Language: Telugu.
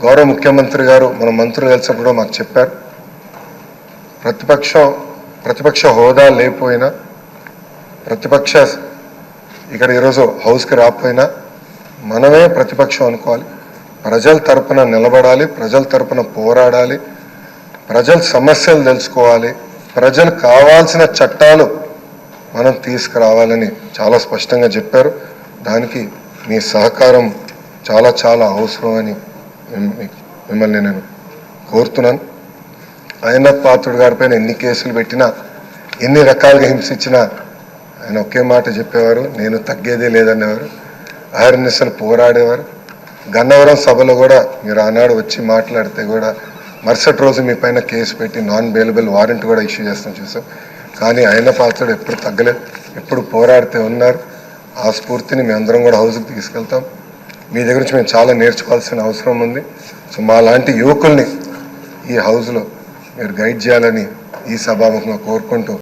గౌరవ ముఖ్యమంత్రి గారు మన మంత్రులు కలిసినప్పుడు మాకు చెప్పారు, ప్రతిపక్ష హోదా లేకపోయినా, ప్రతిపక్ష ఇక్కడ ఈరోజు హౌస్కి రాకపోయినా మనమే ప్రతిపక్షం అనుకోవాలి, ప్రజల తరపున నిలబడాలి, ప్రజల తరపున పోరాడాలి, ప్రజల సమస్యలు తెలుసుకోవాలి, ప్రజలు కావాల్సిన చట్టాలు మనం తీసుకురావాలని చాలా స్పష్టంగా చెప్పారు. దానికి మీ సహకారం చాలా చాలా అవసరమని మిమ్మల్ని నేను కోరుతున్నాను. అయ్యన్నథ్ పాత్రుడు గారిపైన ఎన్ని కేసులు పెట్టినా, ఎన్ని రకాలుగా హింసించినా ఆయన ఒకే మాట చెప్పేవారు, నేను తగ్గేదే లేదనేవారు. అహర్నిశలు పోరాడేవారు. గన్నవరం సభలో కూడా మీరు ఆనాడు వచ్చి మాట్లాడితే కూడా మరుసటి రోజు మీ పైన కేసు పెట్టి నాన్ బెయిలబుల్ వారెంట్ కూడా ఇష్యూ చేస్తాం చూసాం. కానీ అయ్యన్నథ్ పాత్రుడు ఎప్పుడు తగ్గలేదు, ఎప్పుడు పోరాడితే ఉన్నారు. ఆ స్ఫూర్తిని మేము అందరం కూడా హౌస్కి తీసుకెళ్తాం. మీ దగ్గర నుంచి మేము చాలా నేర్చుకోవాల్సిన అవసరం ఉంది. సో మా లాంటి యువకుల్ని ఈ హౌస్లో మీరు గైడ్ చేయాలని ఈ సభాముఖంగా కోరుకుంటూ